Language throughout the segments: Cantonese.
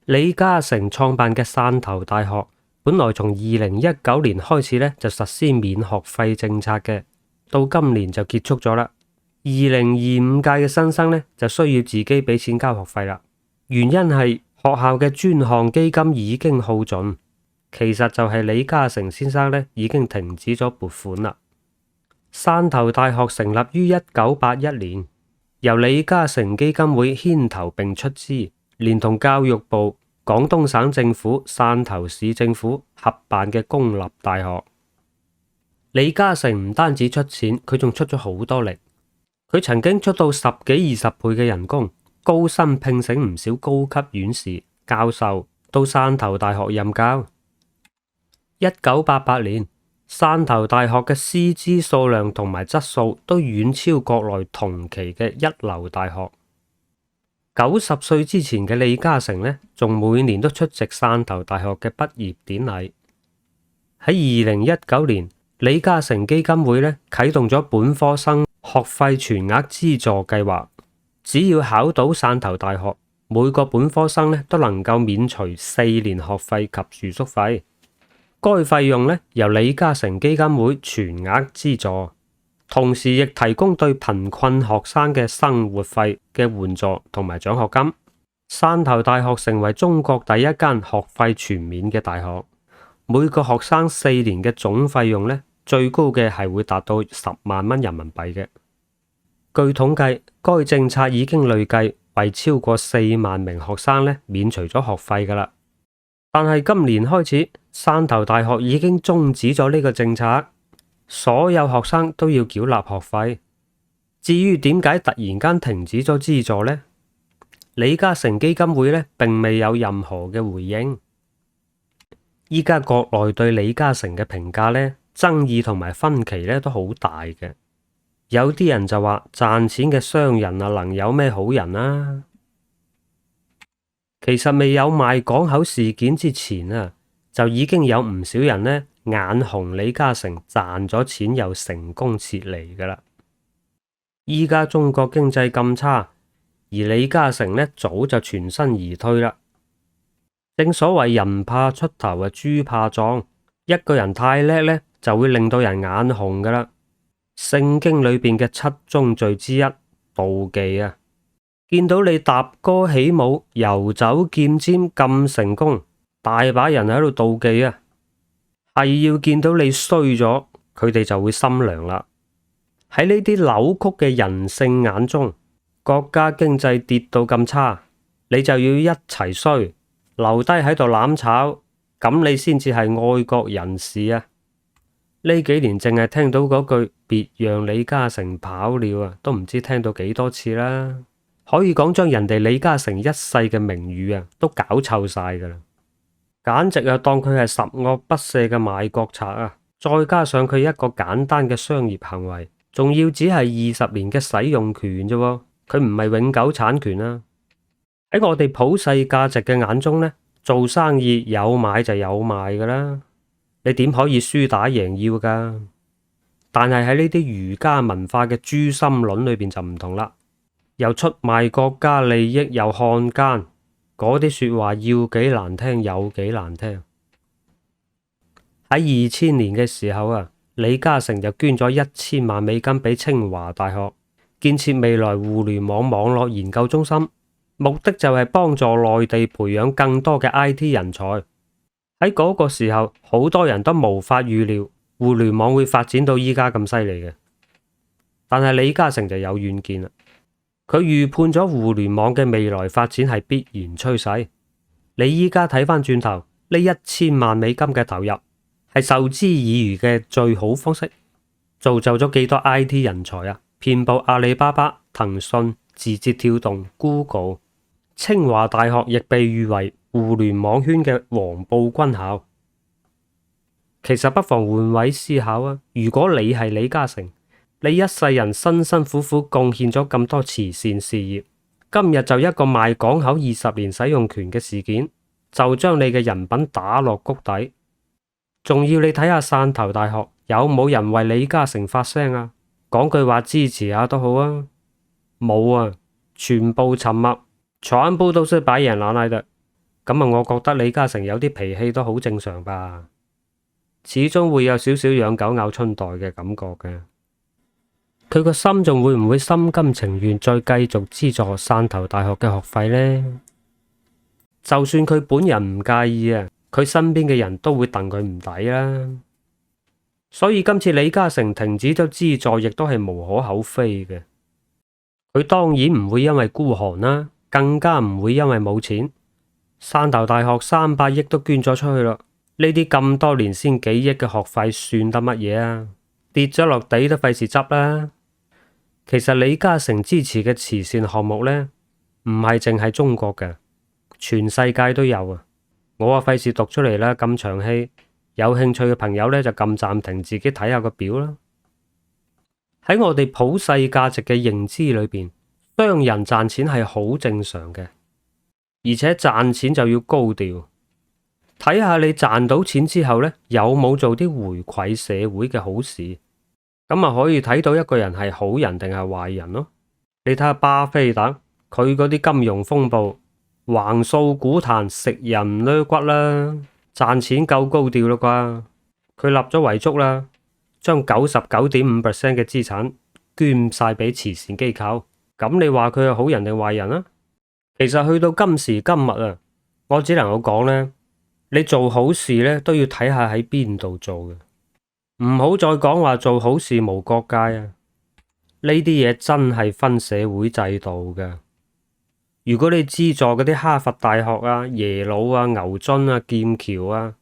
李嘉誠創辦嘅汕頭大學，本來從2019年開始咧就實施免學費政策嘅，到今年就結束咗啦。2025屆嘅新生咧就需要自己俾錢交學費啦。原因係學校嘅專項基金已經耗盡，其實就係李嘉誠先生咧已經停止咗撥款啦。汕頭大學成立於1981年，由李嘉誠基金會牽頭並出資，連同教育部、廣東省政府、汕頭市政府合辦嘅公立大學。李嘉誠唔單止出錢，佢仲出咗好多力。佢曾經出到10幾20倍嘅人工，高薪聘請唔少高級院士、教授到汕頭大學任教。1988年，汕頭大學嘅師資數量同埋質素都遠超國內同期嘅一流大學。90歲之前嘅李嘉誠呢，仲每年都出席汕頭大學嘅畢業典禮。喺2019年，李嘉誠基金會呢啟動咗本科生學費全額資助計劃，只要考到汕頭大學，每個本科生呢都能夠免除4年學費及住宿費。該費用呢由李嘉誠基金會全額資助，同時亦提供對貧困學生嘅生活費嘅援助同埋獎學金。汕頭大學成為中國第一間學費全免嘅大學，每個學生4年嘅總費用呢，最高嘅係會達到10萬蚊人民幣嘅。據統計，該政策已經累計為超過4萬名學生呢免除咗學費㗎喇。但係今年開始，汕頭大學已經終止咗呢個政策，所有學生都要繳納學費。至於點解突然間停止咗資助呢？李嘉誠基金會呢並未有任何嘅回應。依家國內對李嘉誠嘅評價呢，爭議同埋分歧呢都好大嘅。有啲人就話賺錢嘅商人啊，能有咩好人啊？其實未有賣港口事件之前啊，就已經有唔少人呢眼紅李嘉誠賺咗錢又成功撤離噶啦。依家中國經濟咁差，而李嘉誠呢早就全身而退啦。正所謂人怕出頭啊，豬怕壯，一個人太叻呢，就會令到人眼紅噶啦。聖經裏邊嘅7宗罪之一，妒忌啊！見到你踏歌起舞、遊走劍尖咁成功，大把人喺度妒忌啊！係要見到你衰咗，佢哋就會心涼啦。喺呢啲扭曲嘅人性眼中，國家經濟跌到咁差，你就要一齊衰，留低喺度攬炒，咁你先至係愛國人士啊！呢幾年淨係聽到嗰句別讓李嘉誠跑了啊，都唔知聽到幾多次啦。可以講將人哋李嘉誠一世嘅名譽啊，都搞臭晒噶啦，簡直啊當佢係十惡不赦嘅賣國賊啊！再加上佢一個簡單嘅商業行為，仲要只係20年嘅使用權啫，佢唔係永久產權啊！喺我哋普世價值嘅眼中呢，做生意有買就有賣噶啦。你點可以輸打贏要噶？但係喺呢啲儒家文化嘅誅心論裏邊就唔同啦，又出賣國家利益又漢奸，嗰啲說話要幾難聽有幾難聽。喺2000年嘅時候啊，李嘉誠就捐咗1000萬美金俾清華大學建設未來互聯網網絡研究中心，目的就係幫助內地培養更多嘅 IT 人才。喺嗰個時候，好多人都無法預料互聯網會發展到依家咁犀利嘅。但係李嘉誠就有遠見啦，佢預判咗互聯網嘅未來發展係必然趨勢。你依家睇翻轉頭，呢1000萬美金嘅投入係授之以漁嘅最好方式，造就咗幾多 IT 人才啊！遍佈阿里巴巴、騰訊、字節跳動、Google。清華大學亦被譽為互聯網圈嘅黃埔軍校。其實不妨換位思考啊，如果你係李嘉誠，你一世人辛辛苦苦貢獻咗咁多慈善事業，今日就一個賣港口20年使用權嘅事件，就將你嘅人品打落谷底。仲要你睇下汕頭大學有冇人為李嘉誠發聲啊？講句話支持下都好啊，冇啊，全部沉默。全部都是白眼狼來的。咁啊，我覺得李嘉誠有啲脾氣都好正常吧，始終會有少少養狗咬春袋嘅感覺嘅。佢個心仲會唔會心甘情願再繼續資助汕頭大學嘅學費呢？就算佢本人唔介意啊，佢身邊嘅人都會戥佢唔抵啦。所以今次李嘉誠停止咗資助，亦都係無可厚非嘅。佢當然唔會因為孤寒啦，更加唔會因為冇錢。汕頭大學300億都捐咗出去啦，呢啲咁多年先幾億嘅學費算得乜嘢啊？跌咗落地都費事執啦。其實李嘉誠支持嘅慈善項目呢，唔係淨係中國嘅，全世界都有啊。我啊費事讀出嚟啦，咁長氣，有興趣嘅朋友呢，就撳暫停，自己睇下個表啦。喺我哋普世價值嘅認知裏邊，商人賺錢係好正常嘅，而且賺錢就要高調。睇下你賺到錢之後呢，有冇做啲回饋社會嘅好事？咁啊，可以睇到一個人係好人定係壞人咯。你睇下巴菲特，佢嗰啲金融風暴，橫掃股壇，食人掠骨啦，賺錢夠高調啦啩？佢立咗遺囑啦，將99.5% 嘅資產捐晒俾慈善機構。咁你話佢係好人定壞人啊？其實去到今時今日啊，我只能夠講呢：你做好事呢，都要睇下喺邊度做嘅。唔好再講話做好事無國界啊！呢啲嘢真係分社會制度㗎。如果你資助嗰啲哈佛大學啊、耶魯啊、牛津啊、劍橋啊，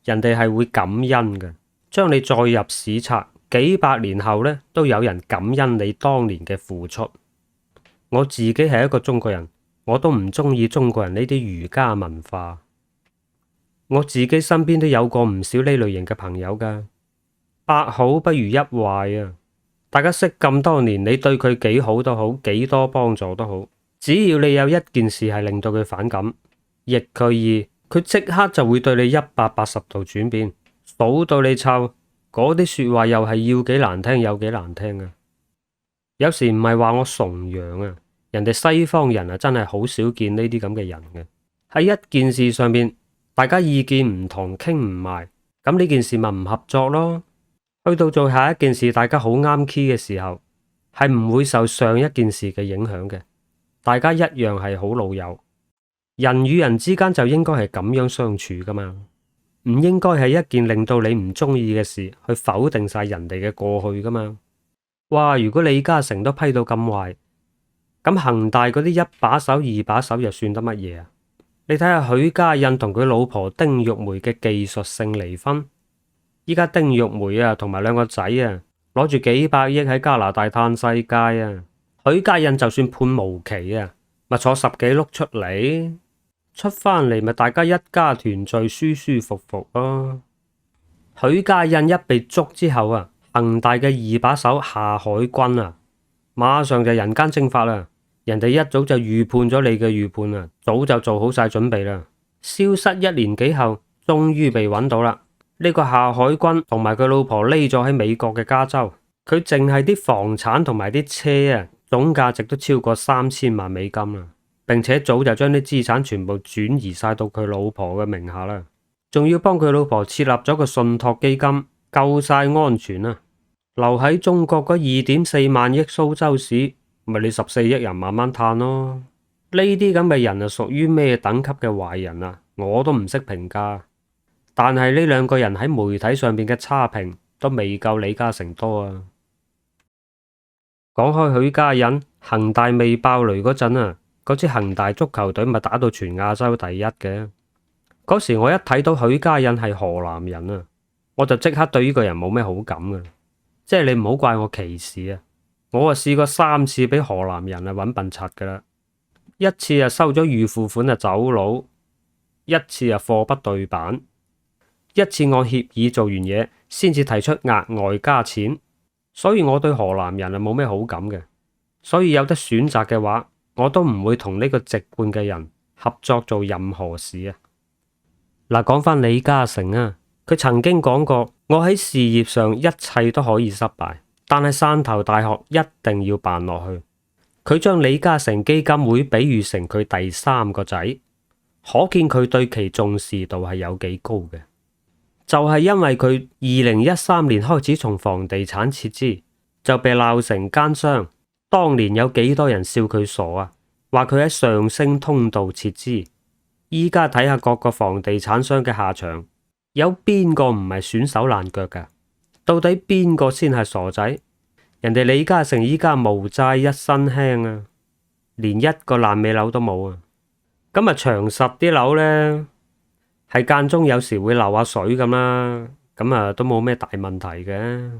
人哋係會感恩嘅，將你載入史冊，幾百年後呢，都有人感恩你當年嘅付出。我自己係一個中國人，我都唔中意中國人呢啲儒家文化。我自己身邊都有過唔少呢類型嘅朋友㗎。百好不如一壞啊！大家識咁多年，你對佢幾好都好，幾多幫助都好，只要你有一件事係令到佢反感，逆佢意，佢即刻就會對你180度轉變，數到你臭。嗰啲說話又係要幾難聽有幾難聽啊！有時唔係話我崇洋啊，人哋西方人啊真係好少見呢啲咁嘅人嘅。喺一件事上面，大家意見唔同，傾唔埋，咁呢件事咪唔合作咯。去到做下一件事，大家好啱 key 嘅時候，係唔會受上一件事嘅影響嘅，大家一樣係好老友。人與人之間就應該係咁樣相處噶嘛，唔應該係一件令到你唔中意嘅事去否定晒人哋嘅過去噶嘛。哇！如果李嘉誠都批到咁壞，咁恒大嗰啲一把手、二把手又算得乜嘢啊？你睇下許家印同佢老婆丁玉梅嘅技術性離婚。依家丁玉梅啊，同埋兩個仔啊，攞住幾百億喺加拿大嘆世界啊。許家印就算判無期啊，咪坐10幾碌出嚟，出翻嚟咪大家一家團聚，舒舒服服咯。許家印一被捉之後啊，恒大嘅2把手夏海軍啊，馬上就人間蒸發啦。人哋一早就預判咗你嘅預判啊，早就做好晒準備啦。消失1年幾後，終於被揾到啦。呢個夏海軍同埋佢老婆匿咗喺美國嘅加州，佢淨係啲房產同埋啲車啊，總價值都超過3000萬美金啦，並且早就將啲資產全部轉移晒到佢老婆嘅名下啦，仲要幫佢老婆設立咗個信託基金，夠晒安全啦。留喺中國嗰2.4萬億蘇州市，咪你14億人慢慢嘆咯。呢啲咁嘅人啊，屬於咩等級嘅壞人啊？我都唔識評價。但係呢兩個人喺媒體上邊嘅差評都未夠李嘉誠多啊！講開許家印，恒大未爆雷嗰陣啊，嗰支恒大足球隊咪打到全亞洲第一嘅。嗰時我一睇到許家印係河南人啊，我就即刻對呢個人冇咩好感噶。即係你唔好怪我歧視啊！我啊試過3次俾河南人啊搵笨柒噶啦，一次啊收咗預付款啊走佬，一次啊貨不對版。一次按協議做完嘢，先至提出額外加錢，所以我對河南人啊冇咩好感嘅。所以有得選擇嘅話，我都唔會同呢個籍貫嘅人合作做任何事啊。嗱，講翻李嘉誠啊，佢曾經講過，我喺事業上一切都可以失敗，但係汕頭大學一定要辦落去。佢將李嘉誠基金會比喻成佢第3個仔。可見佢對其重視度係有幾高嘅。就係因為佢2013年開始從房地產撤資，就被鬧成奸商。當年有幾多人笑佢傻啊，話佢喺上升通道撤資。依家睇下各個房地產商嘅下場，有邊個唔係損手爛腳噶？到底邊個先係傻仔？人哋李嘉誠依家無債一身輕啊，連一個爛尾樓都冇啊。咁啊，長實啲樓呢，係間中有時會漏下水咁啦，咁啊都冇咩大問題嘅。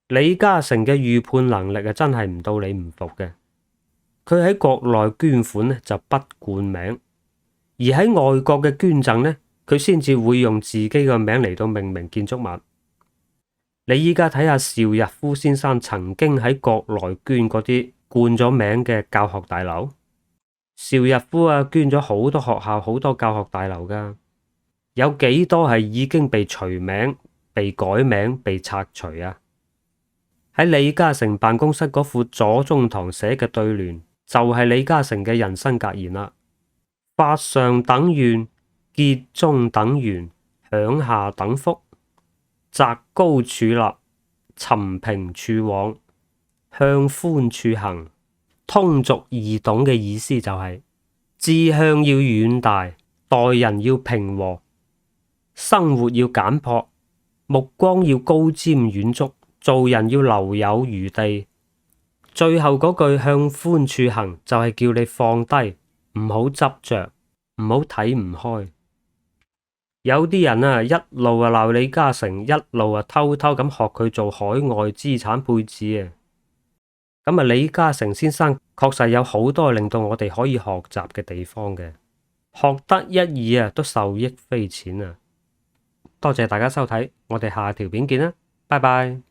李嘉誠嘅預判能力啊，真係唔到你唔服嘅。佢喺國內捐款呢就不冠名，而喺外國嘅捐贈呢，佢先至會用自己個名嚟到命名建築物。你依家睇下邵逸夫先生曾經喺國內捐嗰啲冠咗名嘅教學大樓。邵逸夫啊，捐咗好多學校、好多教學大樓噶，有幾多係已經被除名、被改名、被拆除啊？喺李嘉誠辦公室嗰副左宗棠寫嘅對聯，就係李嘉誠嘅人生格言啦。發上等願，結中等緣，享下等福，擇高處立，尋平處往，向寬處行。通俗易懂嘅意思就係志向要遠大，待人要平和，生活要簡樸，目光要高瞻遠矚，做人要留有餘地。最後嗰句向寬處行就係叫你放低，唔好執着，唔好睇唔開。有啲人啊，一路啊鬧李嘉誠，一路啊偷偷咁學佢做海外資產配置啊。咁啊，李嘉誠先生確實有好多令到我哋可以學習嘅地方嘅，學得一二啊，都受益匪淺啊！多謝大家收睇，我哋下條片見啦，拜拜。